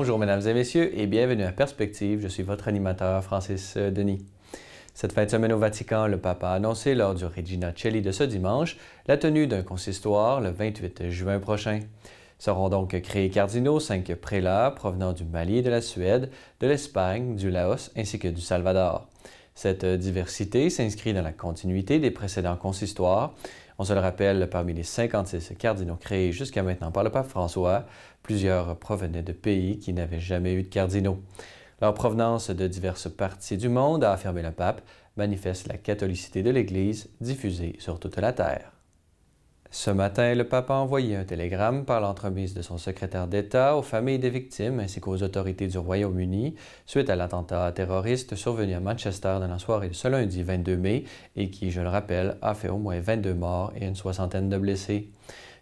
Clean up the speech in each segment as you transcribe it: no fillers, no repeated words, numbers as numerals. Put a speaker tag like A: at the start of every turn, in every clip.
A: Bonjour mesdames et messieurs et bienvenue à Perspective, je suis votre animateur Francis Denis. Cette fin de semaine au Vatican, le pape a annoncé lors du Regina Coeli de ce dimanche la tenue d'un consistoire le 28 juin prochain. Seront donc créés cardinaux 5 prélats provenant du Mali et de la Suède, de l'Espagne, du Laos ainsi que du Salvador. Cette diversité s'inscrit dans la continuité des précédents consistoires. On se le rappelle, parmi les 56 cardinaux créés jusqu'à maintenant par le pape François, plusieurs provenaient de pays qui n'avaient jamais eu de cardinaux. Leur provenance de diverses parties du monde, a affirmé le pape, manifeste la catholicité de l'Église diffusée sur toute la terre. Ce matin, le pape a envoyé un télégramme par l'entremise de son secrétaire d'État aux familles des victimes ainsi qu'aux autorités du Royaume-Uni suite à l'attentat terroriste survenu à Manchester dans la soirée de ce lundi 22 mai et qui, je le rappelle, a fait au moins 22 morts et une soixantaine de blessés.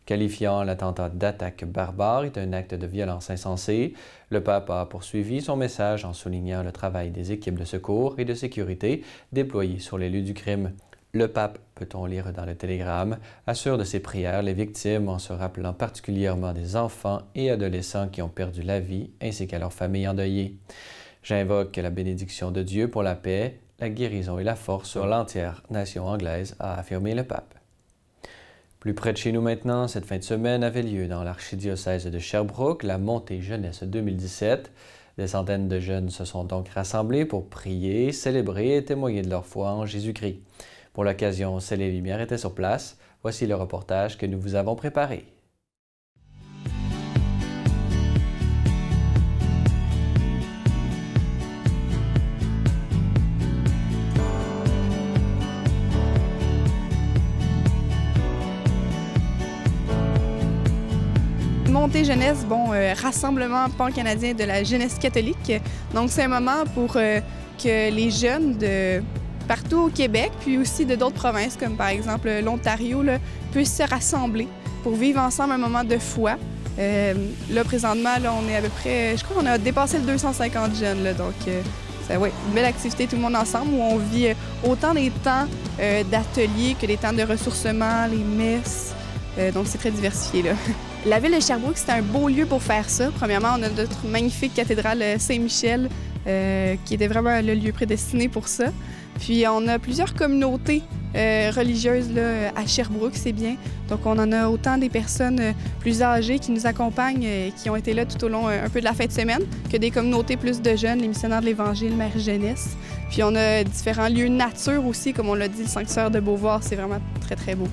A: Qualifiant l'attentat d'attaque barbare et un acte de violence insensé, le pape a poursuivi son message en soulignant le travail des équipes de secours et de sécurité déployées sur les lieux du crime. Le pape, peut-on lire dans le télégramme, assure de ses prières les victimes en se rappelant particulièrement des enfants et adolescents qui ont perdu la vie ainsi qu'à leurs familles endeuillées. J'invoque la bénédiction de Dieu pour la paix, la guérison et la force sur l'entière nation anglaise, a affirmé le pape. Plus près de chez nous maintenant, cette fin de semaine avait lieu dans l'archidiocèse de Sherbrooke la montée jeunesse 2017. Des centaines de jeunes se sont donc rassemblés pour prier, célébrer et témoigner de leur foi en Jésus-Christ. Pour l'occasion, Celle et Lumière étaient sur place. Voici le reportage que nous vous avons préparé.
B: Montée jeunesse, rassemblement pan-canadien de la jeunesse catholique. Donc c'est un moment pour que les jeunes de partout au Québec, puis aussi de d'autres provinces, comme par exemple l'Ontario, puissent se rassembler pour vivre ensemble un moment de foi. Là, présentement, on est à peu près, je crois qu'on a dépassé le 250 jeunes, donc c'est une belle activité, tout le monde ensemble, où on vit autant des temps d'ateliers que des temps de ressourcement, les messes, donc c'est très diversifié, là. La ville de Sherbrooke, c'était un beau lieu pour faire ça. Premièrement, on a notre magnifique cathédrale Saint-Michel, qui était vraiment le lieu prédestiné pour ça. Puis on a plusieurs communautés religieuses là, à Sherbrooke, c'est bien. Donc on en a autant des personnes plus âgées qui nous accompagnent, qui ont été là tout au long un peu de la fin de semaine, que des communautés plus de jeunes, les missionnaires de l'Évangile, Mère Jeunesse. Puis on a différents lieux de nature aussi, comme on l'a dit, le sanctuaire de Beauvoir, c'est vraiment très, très beau.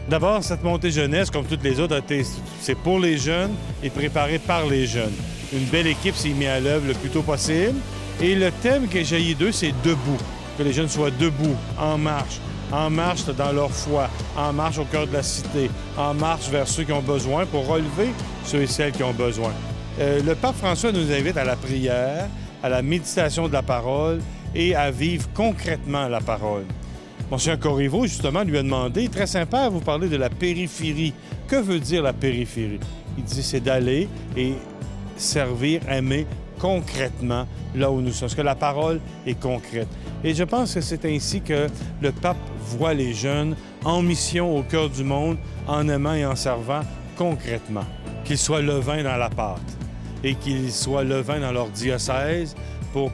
C: D'abord, cette montée jeunesse, comme toutes les autres, c'est pour les jeunes et préparée par les jeunes. Une belle équipe s'est mise à l'œuvre le plus tôt possible. Et le thème qui est jailli d'eux, c'est debout. Que les jeunes soient debout, en marche dans leur foi, en marche au cœur de la cité, en marche vers ceux qui ont besoin pour relever ceux et celles qui ont besoin. Le pape François nous invite à la prière, à la méditation de la parole et à vivre concrètement la parole. Monsieur Corriveau, justement, lui a demandé, très sympa, vous parler de la périphérie. Que veut dire la périphérie? Il dit, c'est d'aller et servir, aimer concrètement là où nous sommes, parce que la parole est concrète. Et je pense que c'est ainsi que le pape voit les jeunes en mission au cœur du monde, en aimant et en servant concrètement. Qu'ils soient levains dans la pâte et qu'ils soient levains dans leur diocèse pour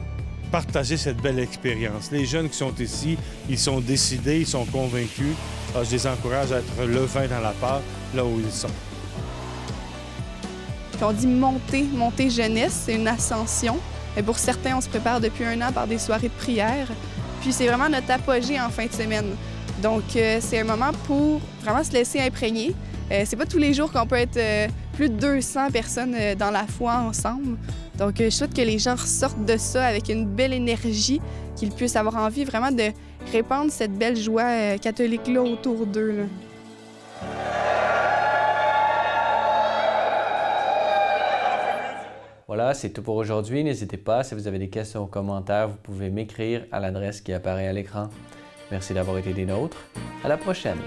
C: partager cette belle expérience. Les jeunes qui sont ici, ils sont décidés, ils sont convaincus. Alors, je les encourage à être levains dans la pâte là où ils sont.
B: Puis on dit montée jeunesse, c'est une ascension. Et pour certains, on se prépare depuis 1 an par des soirées de prière. Puis c'est vraiment notre apogée en fin de semaine. Donc c'est un moment pour vraiment se laisser imprégner. C'est pas tous les jours qu'on peut être plus de 200 personnes dans la foi ensemble. Donc je souhaite que les gens ressortent de ça avec une belle énergie, qu'ils puissent avoir envie vraiment de répandre cette belle joie catholique-là autour d'eux, là.
A: Voilà, c'est tout pour aujourd'hui. N'hésitez pas, si vous avez des questions ou commentaires, vous pouvez m'écrire à l'adresse qui apparaît à l'écran. Merci d'avoir été des nôtres. À la prochaine!